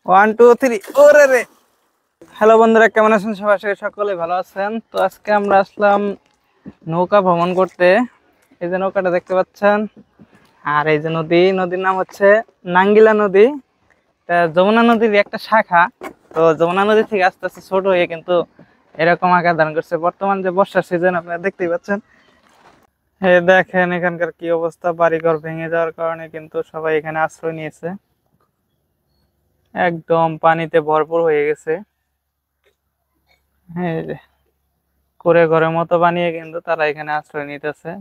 One two three, ওরে রে। Hello বন্ধুরা, কেমন আছেন সবাই? আশা করি সকলে ভালো আছেন। তো আজকে আমরা আসলাম নৌকা ভ্রমণ করতে। এই যে নৌকাটা দেখতে পাচ্ছেন, আর এই যে নদীর নাম হচ্ছে নাঙ্গিলা নদী। তা যমুনা নদীর একটা শাখা। তো যমুনা নদী থেকে আস্তে আস্তে ছোট হয়ে কিন্তু এরকম আকার ধারণ করছে। বর্তমান যে বর্ষার সিজন আপনারা দেখতেই পাচ্ছেন। এই দেখেন এখানকার কি অবস্থা, বাড়িঘর ভেঙে যাওয়ার কারণে কিন্তু সবাই এখানে আশ্রয় নিয়েছে। একদম পানিতে ভরপুর হয়ে গেছে। হ্যাঁ, এই যে করে ঘরের মতো বানিয়ে কিন্তু তারা এখানে আশ্রয় নিতেছে।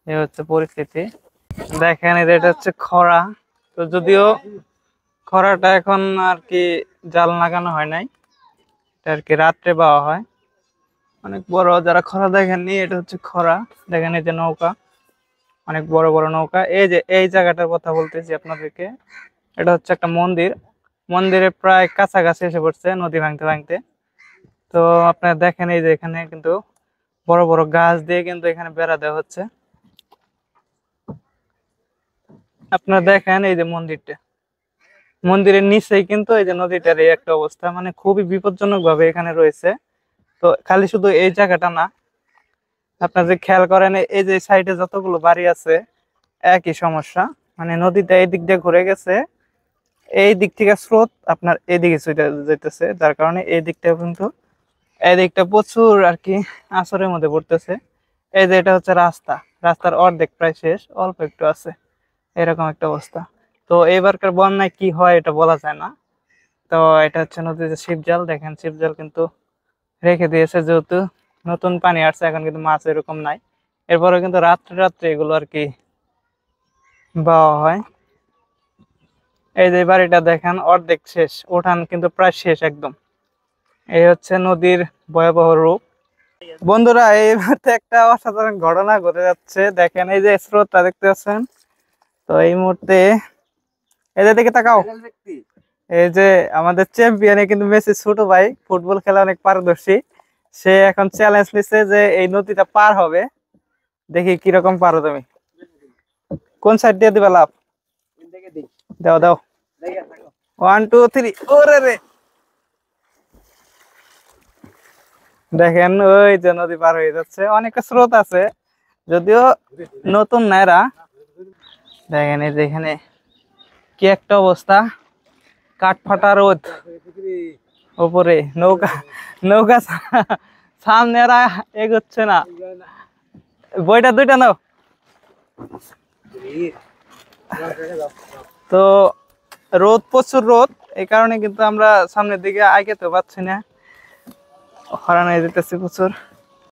এই হচ্ছে পরিস্থিতি। দেখেন এই যে এটা হচ্ছে খরা। তো যদিও খরাটা এখন আর কি জাল লাগানো হয় নাই, এটা আর কি রাত্রে পাওয়া হয়। অনেক বড়, যারা খরা দেখেননি, এটা হচ্ছে খরা। দেখেন এই যে নৌকা, অনেক বড় বড় নৌকা। এই যে এই জায়গাটার কথা বলতেছি আপনাদেরকে, এটা হচ্ছে একটা মন্দির। মন্দিরে প্রায় কাছাকাছি এসে পড়ছে নদী ভাঙতে ভাঙতে। তো আপনারা দেখেন এই যে এখানে কিন্তু বড় বড় গাছ দিয়ে কিন্তু এখানে বেড়া দেওয়া হচ্ছে। আপনারা দেখেন এই যে মন্দিরটা, মন্দিরের নিচেই কিন্তু এই যে নদীটার এই একটা অবস্থা, মানে খুবই বিপজ্জনক ভাবে এখানে রয়েছে। তো খালি শুধু এই জায়গাটা না, আপনারা যে খেয়াল করেন এই যে সাইডে যতগুলো বাড়ি আছে একই সমস্যা। মানে নদীটা এই দিক দিয়ে ঘুরে গেছে, এই দিক থেকে স্রোত আপনার এদিকে চলে যেতেছে, যার কারণে এই দিকটা কিন্তু এই দিকটা প্রচুর আর কি আছড়ের মধ্যে পড়তেছে। এই যে এটা হচ্ছে রাস্তা, রাস্তার অর্ধেক প্রায় শেষ, অল্প একটু আছে, এরকম একটা অবস্থা। তো এবারকার বন্যায় কি হয় এটা বলা যায় না। তো এটা হচ্ছে নদীতে শিবজাল, দেখেন শিবজাল কিন্তু রেখে দিয়েছে, যেহেতু নতুন পানি আসছে এখন কিন্তু মাছ এরকম নাই। এরপরে কিন্তু রাত্রে রাত্রে এগুলো আর কি বাওয়া হয়। এই যে বাড়িটা দেখেন অর্ধেক শেষ, উঠান কিন্তু প্রায় শেষ একদম। এই হচ্ছে নদীর ভয়াবহ রূপ। বন্ধুরা, এই মুহূর্তে একটা অসাধারণ ঘটনা ঘটে যাচ্ছে। দেখেন এই যে স্রোতটা দেখতে পাচ্ছেন। তো এই মুহূর্তে এই যে দিকে তাকাও, এই যে আমাদের চ্যাম্পিয়নে কিন্তু মেসি ছোট ভাই, ফুটবল খেলা অনেক পারদর্শী। সে এখন চ্যালেঞ্জ নিচ্ছে যে এই নদীটা পার হবে। দেখি কিরকম পারো তুমি। কোন সাইড দিয়ে দিবা লাভ? দাও দাও, ওয়ান টু থ্রি, ওরে রে। দেখেন ওই যে নদী পার হয়ে যাচ্ছে, অনেকটা স্রোত আছে, যদিও নতুন নাইরা। দেখেন এই যে এখানে কি একটা অবস্থা, কাঠ ফাটা রোদ, উপরে নৌকা, নৌকা সামনে আর এগোচ্ছে না। বইটা দুইটা নাও। তো রোদ, প্রচুর রোদ, এই কারণে কিন্তু আমরা সামনের দিকে আগাতে পারছি না, হরান হয়ে যেতেছি প্রচুর।